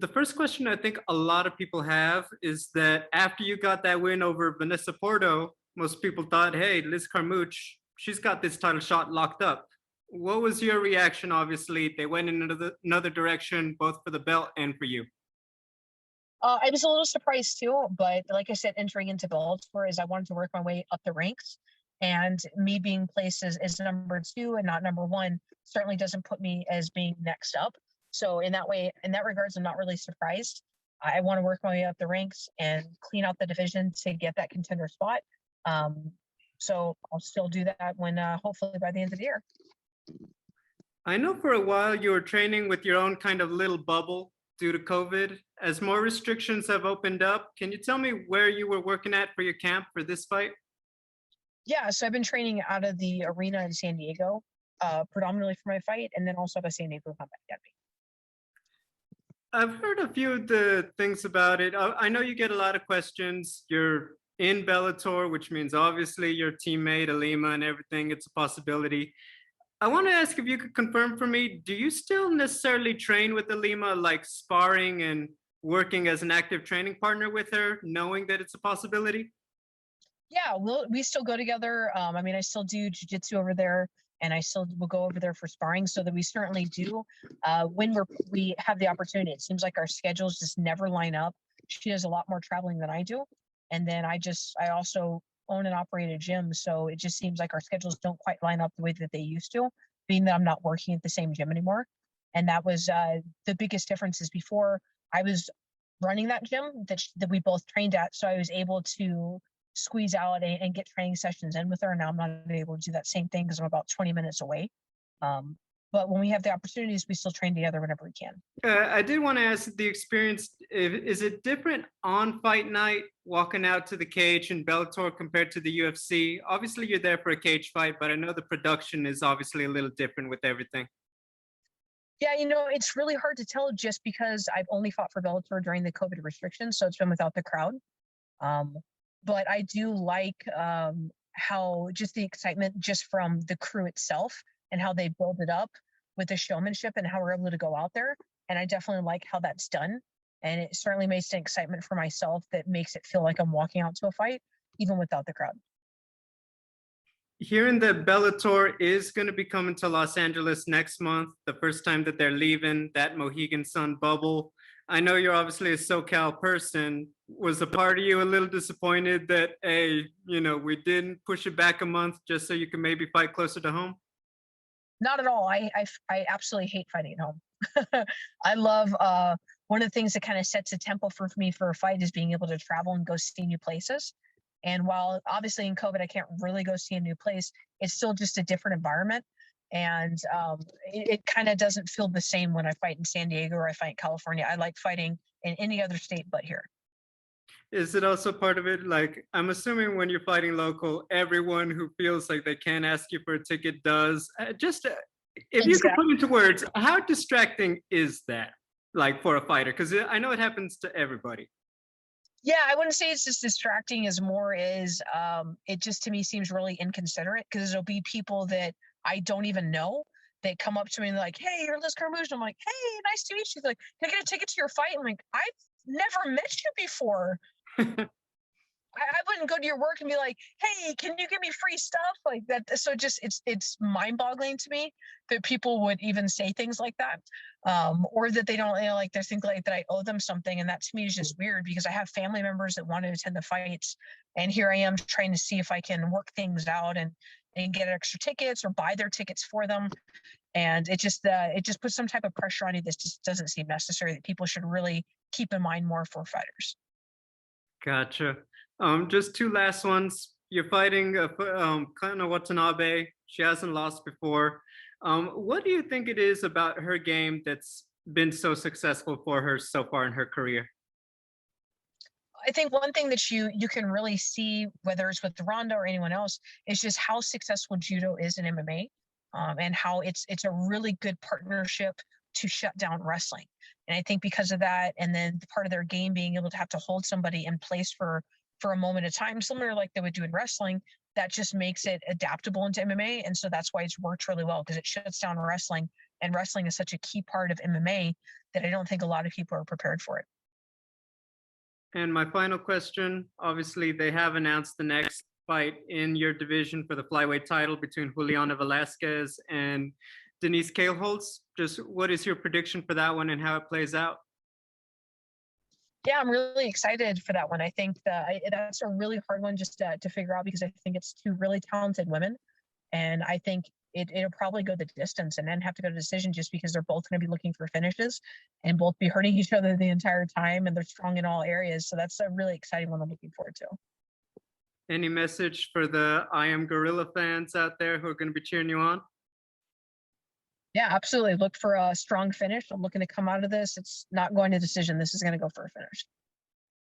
The first question I think a lot of people have is that after you got that win over Vanessa Porto, most people thought, hey, Liz Carmouche, she's got this title shot locked up. What was your reaction? Obviously, they went in another direction, both for the belt and for you. I was a little surprised too, but like I said, entering into Bellator is I wanted to work my way up the ranks, and me being placed as number 2 and not number 1 certainly doesn't put me as being next up. So in that way, in that regards, I'm not really surprised. I want to work my way up the ranks and clean out the division to get that contender spot. So I'll still do that when hopefully by the end of the year. I know for a while you were training with your own kind of little bubble due to COVID. As more restrictions have opened up, can you tell me where you were working at for your camp for this fight? Yeah, so I've been training out of the arena in San Diego, predominantly for my fight, and then also at the San Diego Combat Academy. I've heard a few of the things about it. I know you get a lot of questions. You're in Bellator, which means obviously your teammate Alima and everything. It's a possibility. I want to ask if you could confirm for me, do you still necessarily train with Alima, like sparring and working as an active training partner with her, knowing that it's a possibility? Yeah, we still go together. I mean, I still do jiu-jitsu over there, and I still will go over there for sparring, so that we certainly do. When we have the opportunity, it seems like our schedules just never line up. She does a lot more traveling than I do. And then I also own and operate a gym, so it just seems like our schedules don't quite line up the way that they used to, being that I'm not working at the same gym anymore. And that was the biggest difference. Is before I was running that gym that we both trained at, so I was able to squeeze out and get training sessions in with her. Now I'm not able to do that same thing because I'm about 20 minutes away. But when we have the opportunities, we still train together whenever we can. I did want to ask the experience, is it different on fight night, walking out to the cage in Bellator compared to the UFC? Obviously, you're there for a cage fight, but I know the production is obviously a little different with everything. Yeah, it's really hard to tell just because I've only fought for Bellator during the COVID restrictions, so it's been without the crowd. But I do like how just the excitement just from the crew itself and how they build it up with the showmanship and how we're able to go out there. And I definitely like how that's done. And it certainly makes an excitement for myself that makes it feel like I'm walking out to a fight, even without the crowd. Hearing that Bellator is going to be coming to Los Angeles next month, the first time that they're leaving that Mohegan Sun bubble. I know you're obviously a SoCal person. Was a part of you a little disappointed that, hey, we didn't push it back a month just so you can maybe fight closer to home? Not at all. I absolutely hate fighting at home. I love one of the things that kind of sets a tempo for me for a fight is being able to travel and go see new places. And while obviously in COVID I can't really go see a new place, it's still just a different environment. And it kind of doesn't feel the same when I fight in San Diego or I fight in California. I like fighting in any other state but here. Is it also part of it? Like, I'm assuming when you're fighting local, everyone who feels like they can't ask you for a ticket does. If you could put into words, how distracting is that, like, for a fighter? Because I know it happens to everybody. Yeah, I wouldn't say it's just distracting as more is it just to me seems really inconsiderate because there'll be people that I don't even know that come up to me and they're like, hey, you're Liz Carmouche. I'm like, hey, nice to meet you. They're like, can I get a ticket to your fight? I'm like, I've never met you before. I wouldn't go to your work and be like, hey, can you give me free stuff like that? So just it's mind-boggling to me that people would even say things like that, or that they don't they think like that I owe them something, and that to me is just weird because I have family members that want to attend the fights, and here I am trying to see if I can work things out and get extra tickets or buy their tickets for them, and it just puts some type of pressure on you that just doesn't seem necessary. That people should really keep in mind more for fighters. Gotcha. Just two last ones. You're fighting Kana Watanabe. She hasn't lost before. What do you think it is about her game that's been so successful for her so far in her career? I think one thing that you can really see, whether it's with Ronda or anyone else, is just how successful judo is in MMA, and how it's a really good partnership to shut down wrestling. And I think because of that, and then part of their game being able to have to hold somebody in place for a moment of time, similar like they would do in wrestling, that just makes it adaptable into MMA. And so that's why it's worked really well, because it shuts down wrestling And wrestling is such a key part of MMA that I don't think a lot of people are prepared for it. And my final question, obviously they have announced the next fight in your division for the flyweight title between Julianna Velasquez and Denise Kielholtz. Just what is your prediction for that one and how it plays out? Yeah, I'm really excited for that one. I think that's a really hard one just to figure out because I think it's two really talented women. And I think it'll probably go the distance and then have to go to decision just because they're both going to be looking for finishes and both be hurting each other the entire time. And they're strong in all areas. So that's a really exciting one I'm looking forward to. Any message for the I Am Gorilla fans out there who are going to be cheering you on? Yeah, absolutely. Look for a strong finish. I'm looking to come out of this. It's not going to decision. This is going to go for a finish.